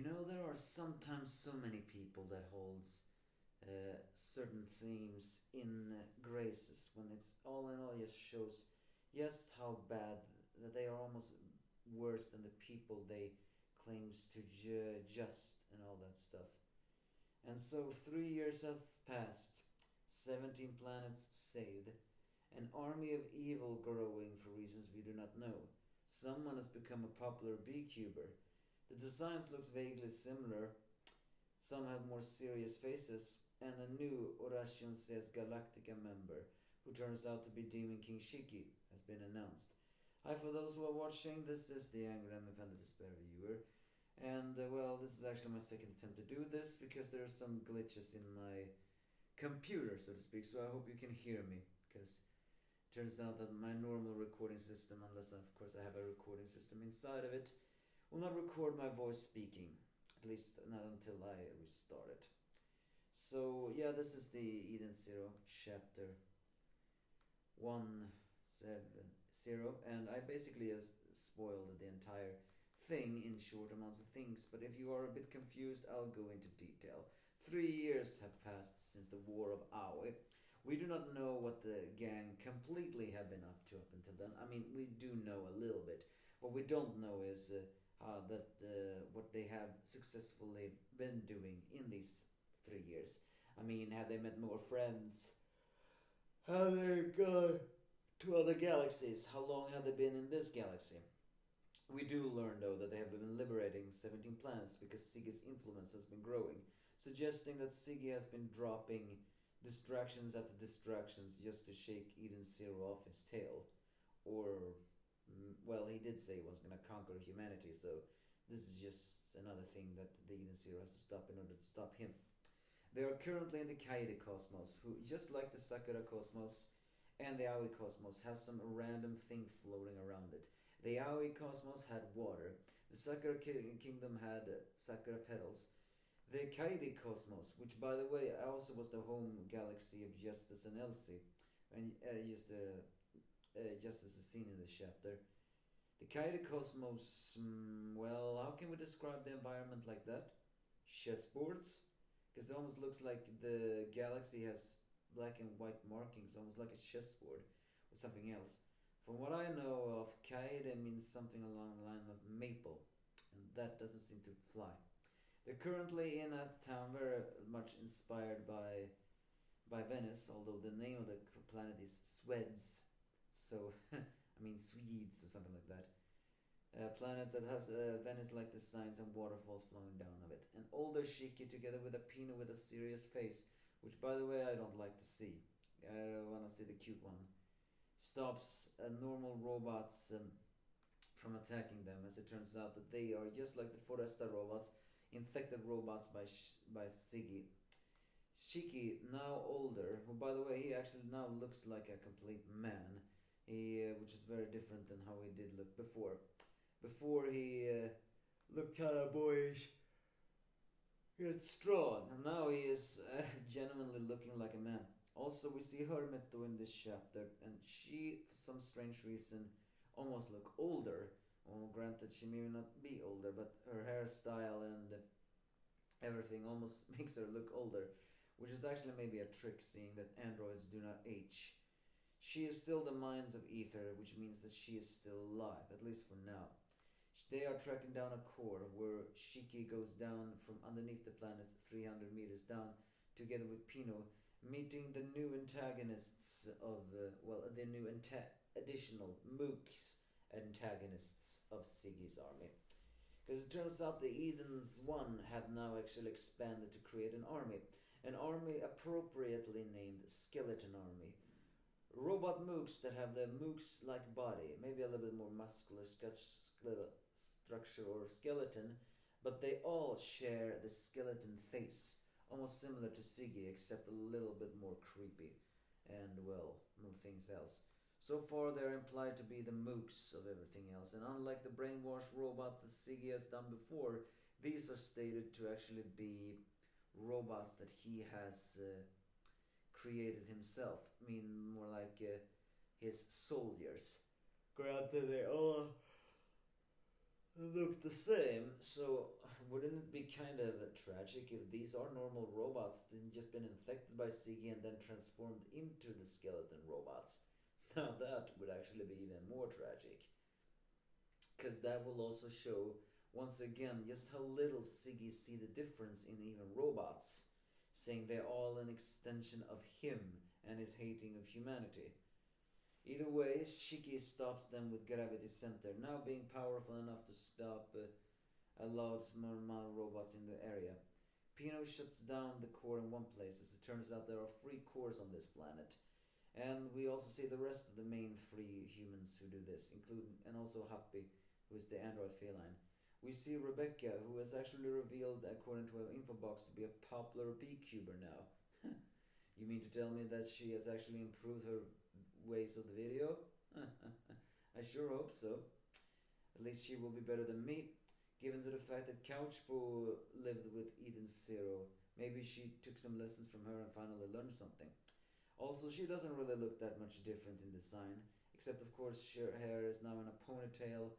There are sometimes so many people that holds certain themes in graces when it's all in all just shows just how bad that they are, almost worse than the people they claims to just and all that stuff. And so 3 years have passed, 17 planets saved, an army of evil growing for reasons we do not know. Someone has become a popular beekeeper. The designs looks vaguely similar. Some have more serious faces, and a new Oration Says Galactica member, who turns out to be Demon King Shiki, has been announced. Hi, for those who are watching, this is the Angry and the Despair viewer. And, this is actually my second attempt to do this, because there are some glitches in my computer, so to speak, so I hope you can hear me, because it turns out that my normal recording system, unless of course I have a recording system inside of it, will not record my voice speaking, at least not until I restart it. So yeah, this is the Eden Zero chapter 170, and I basically spoiled the entire thing in short amounts of things, but if you are a bit confused, I'll go into detail. 3 years have passed since the War of Aoi. We do not know what the gang completely have been up to up until then. I mean, we do know a little bit. What we don't know is what they have successfully been doing in these 3 years. I mean, have they met more friends? Have they gone to other galaxies? How long have they been in this galaxy? We do learn, though, that they have been liberating 17 planets because Siggy's influence has been growing, suggesting that Siggy has been dropping distractions after distractions just to shake Eden Zero off his tail. Or, he did say he was going to conquer humanity, so this is just another thing that the Eden Zero has to stop in order to stop him. They are currently in the Kaede cosmos, who, just like the Sakura cosmos and the Aoi cosmos, has some random thing floating around it. The Aoi cosmos had water, the Sakura kingdom had Sakura petals. The Kaede cosmos, which by the way also was the home galaxy of Justice and Elsie, and just as is seen in this chapter. The Kaede cosmos, how can we describe the environment like that? Chessboards? Because it almost looks like the galaxy has black and white markings, almost like a chessboard or something else. From what I know of, Kaede means something along the line of maple, and that doesn't seem to fly. They're currently in a town very much inspired by Venice, although the name of the planet is Sweds, so I mean Swedes or something like that. A planet that has Venice-like designs and waterfalls flowing down of it. An older Shiki together with a Pino with a serious face, which by the way I don't like to see. I don't want to see the cute one. Stops normal robots from attacking them, as it turns out that they are just like the Foresta robots, infected robots by Siggy. Shiki, now older, who by the way he actually now looks like a complete man, which is very different than how he did look before. Before he looked kind of boyish, yet strong, and now he is genuinely looking like a man. Also, we see Hermito in this chapter, and she, for some strange reason, almost look older. Well, granted, she may not be older, but her hairstyle and everything almost makes her look older, which is actually maybe a trick, seeing that androids do not age. She is still the minds of Ether, which means that she is still alive, at least for now. They are tracking down a core where Shiki goes down from underneath the planet 300 meters down, together with Pino, meeting the new antagonists of, the new additional mooks antagonists of Siggy's army. Because it turns out the Edens 1 have now actually expanded to create an army appropriately named Skeleton Army. Robot mooks that have the mooks-like body, maybe a little bit more muscular structure or skeleton, but they all share the skeleton face, almost similar to Siggy, except a little bit more creepy, and more things else. So far they're implied to be the mooks of everything else, and unlike the brainwashed robots that Siggy has done before, these are stated to actually be robots that he has created himself. I mean, more like his soldiers. Granted, they all look the same, so, Wouldn't it be kind of tragic if these are normal robots, then just been infected by Siggy and then transformed into the skeleton robots? Now that would actually be even more tragic. Because that will also show, once again, just how little Siggy see the difference in even robots, saying they're all an extension of him and his hating of humanity. Either way, Shiki stops them with Gravity Center, now being powerful enough to stop a large amount of robots in the area. Pino shuts down the core in one place, as it turns out there are 3 cores on this planet. And we also see the rest of the main 3 humans who do this, including and also Happy, who is the android feline. We see Rebecca, who is actually revealed according to an info box to be a popular beekeeper now. You mean to tell me that she has actually improved her ways of the video? I sure hope so. At least she will be better than me. Given to the fact that Couchbo lived with Eden Zero, maybe she took some lessons from her and finally learned something. Also, she doesn't really look that much different in design, except of course her hair is now in a ponytail,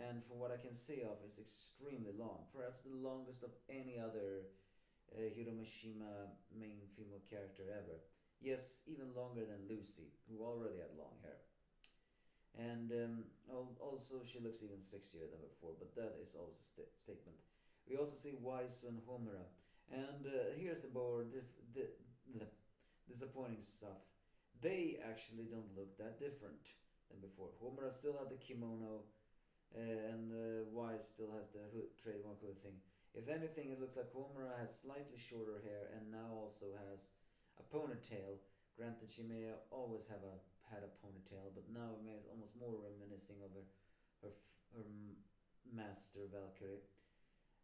and from what I can see of, is extremely long, perhaps the longest of any other Hiromashima main female character ever. Yes, even longer than Lucy, who already had long hair. And also, she looks even sexier than before, but that is always a statement. We also see Waisu and Homura, and here's the more the disappointing stuff. They actually don't look that different than before. Homura still had the kimono, and Wise still has the trademark hood thing. If anything, it looks like Homura has slightly shorter hair and now also has a ponytail. Granted, she may always had a ponytail, but now it is almost more reminiscing of her, her master Valkyrie.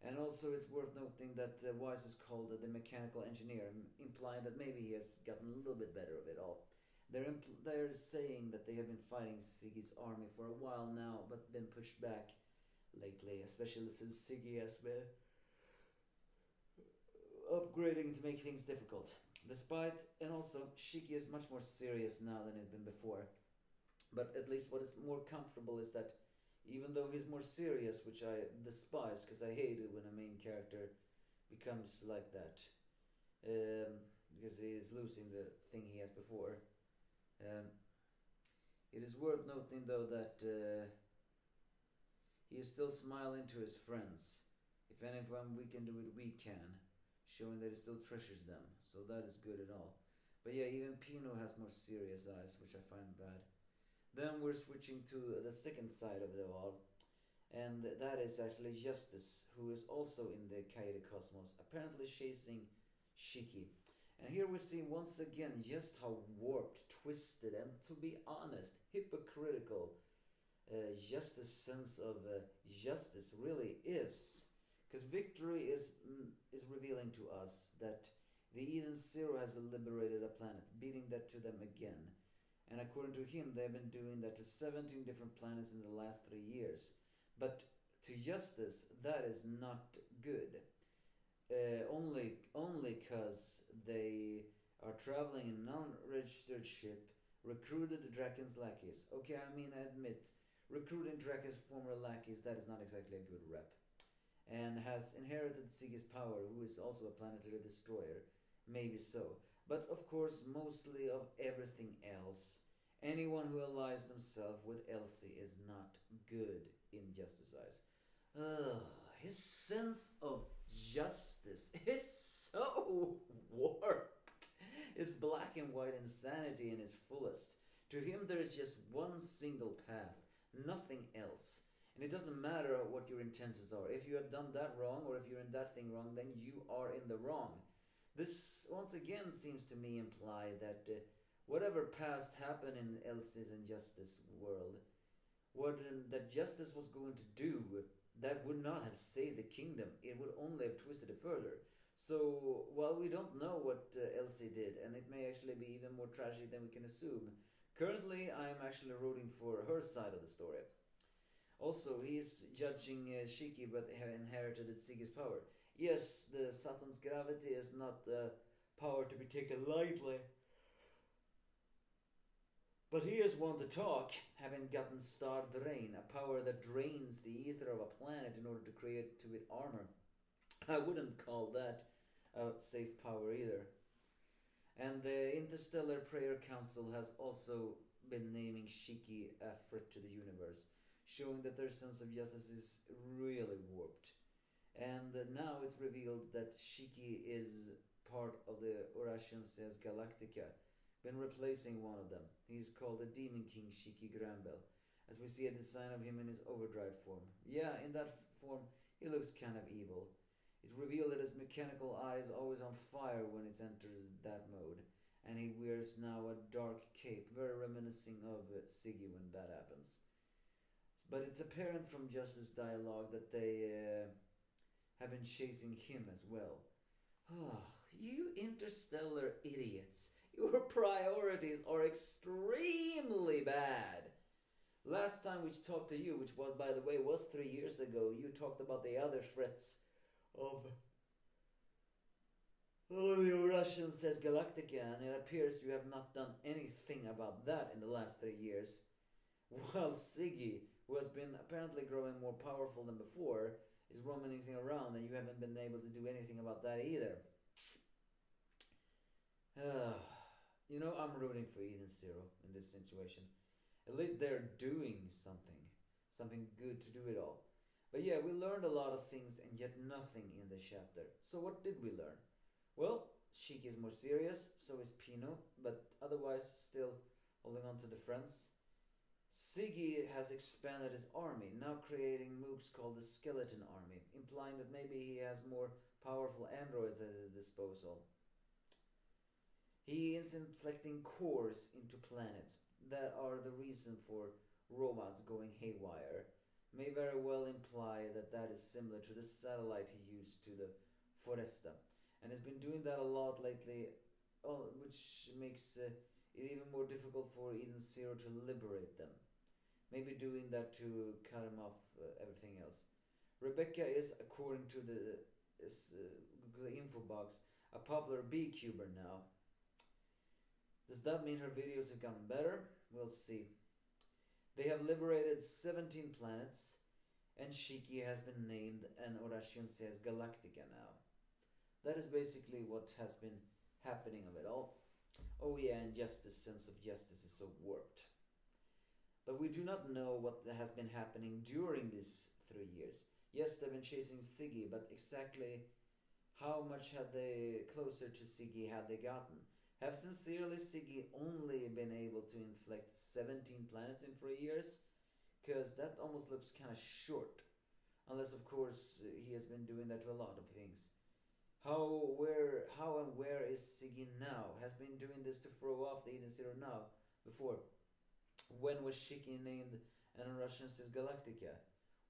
And also, it's worth noting that Wise is called the mechanical engineer, implying that maybe he has gotten a little bit better of it all. They're saying that they have been fighting Siggy's army for a while now, but been pushed back lately, especially since Siggy has been upgrading to make things difficult. Despite, and also, Shiki is much more serious now than he's been before. But at least what is more comfortable is that even though he's more serious, which I despise because I hate it when a main character becomes like that, because he is losing the thing he has before. It is worth noting though that he is still smiling to his friends. If anyone we can do it, we can, showing that he still treasures them. So that is good at all. But yeah, even Pino has more serious eyes, which I find bad. Then we're switching to the second side of the wall, and that is actually Justice, who is also in the Kaede Cosmos, apparently chasing Shiki. And here we see once again just how warped, twisted, and to be honest, hypocritical Justice sense of justice really is. Because Victory is revealing to us that the Eden Zero has liberated a planet, beating that to them again. And according to him, they've been doing that to 17 different planets in the last 3 years. But to Justice, that is not good. Only because they are traveling in an unregistered ship, recruited Draken's lackeys. Okay, I mean, I admit, recruiting Draken's former lackeys, that is not exactly a good rep. And has inherited Siggy's power, who is also a planetary destroyer. Maybe so. But of course, mostly of everything else. Anyone who allies themselves with Elsie is not good in Justice's eyes. His sense of justice is so warped. It's black and white insanity in its fullest. To him, there is just one single path, nothing else. And it doesn't matter what your intentions are. If you have done that wrong, or if you're in that thing wrong, then you are in the wrong. This once again seems to me imply that whatever past happened in Elsie's and Justice world, what that Justice was going to do, that would not have saved the kingdom. It would only have twisted it further. So, while we don't know what Elsie did, and it may actually be even more tragic than we can assume, currently I am actually rooting for her side of the story. Also, he's judging Shiki, but have inherited Siggy's power. Yes, the Satan's gravity is not a power to be taken lightly. But he is one to talk, having gotten Star Drain, a power that drains the ether of a planet in order to create to it armor. I wouldn't call that a safe power either. And the Interstellar Prayer Council has also been naming Shiki a threat to the universe, showing that their sense of justice is really warped. And now it's revealed that Shiki is part of the Oratienses Galactica, been replacing one of them. He's called the Demon King Shiki Granbel, as we see a design of him in his overdrive form. Yeah, in that form, he looks kind of evil. It's revealed that his mechanical eye is always on fire when it enters that mode, and he wears now a dark cape, very reminiscing of Siggy when that happens. But it's apparent from Justice dialogue that they have been chasing him as well. Oh, you interstellar idiots. Your priorities are extremely bad. Last time we talked to you, which was, by the way, was 3 years ago, you talked about the other threats of the Russian says Galactica, and it appears you have not done anything about that in the last 3 years. While Siggy, who has been apparently growing more powerful than before, is rummaging around, and you haven't been able to do anything about that either. I'm rooting for Eden Zero in this situation. At least they're doing something. Something good to do it all. But yeah, we learned a lot of things and yet nothing in the chapter. So what did we learn? Well, Shiki is more serious, so is Pino, but otherwise still holding on to the friends. Siggy has expanded his army, now creating mooks called the Skeleton Army, implying that maybe he has more powerful androids at his disposal. He is inflecting cores into planets that are the reason for robots going haywire. May very well imply that that is similar to the satellite he used to the Foresta, and has been doing that a lot lately, which makes it even more difficult for Eden Zero to liberate them. Maybe doing that to cut him off everything else. Rebecca is, according to the Google info box, a popular beekeeper now. Does that mean her videos have gotten better? We'll see. They have liberated 17 planets, and Shiki has been named an Oration says Galactica now. That is basically what has been happening of it all. Oh yeah, and Justice sense of justice is so warped. But we do not know what has been happening during these 3 years. Yes, they've been chasing Siggy, but exactly how much had they closer to Siggy had they gotten? Have sincerely Siggy only been able to inflict 17 planets in 3 years? Because that almost looks kind of short. Unless, of course, he has been doing that to a lot of things. How and where is Siggy now? Has been doing this to throw off the Eden Zero now? Before? When was Shiki named an Russian says Galactica?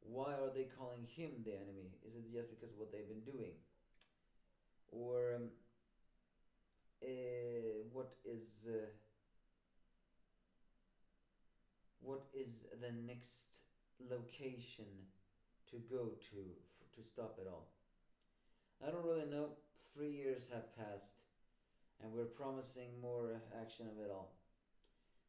Why are they calling him the enemy? Is it just because of what they've been doing? Or what is the next location to go to stop it all? I don't really know. 3 years have passed, and we're promising more action of it all.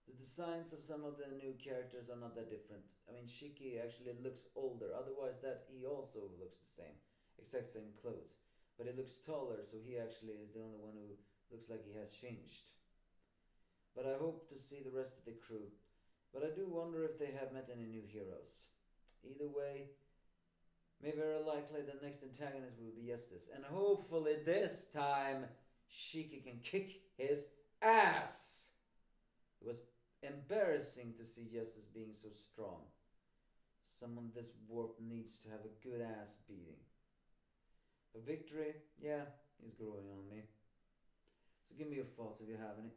The designs of some of the new characters are not that different. I mean, Shiki actually looks older. Otherwise, that he also looks the same, except same clothes. But he looks taller, so he actually is the only one who looks like he has changed. But I hope to see the rest of the crew. But I do wonder if they have met any new heroes. Either way, may very likely the next antagonist will be Justice. And hopefully this time, Shiki can kick his ass! It was embarrassing to see Justice being so strong. Someone this warp needs to have a good ass beating. But victory, yeah, is growing on me. So give me your thoughts if you have any.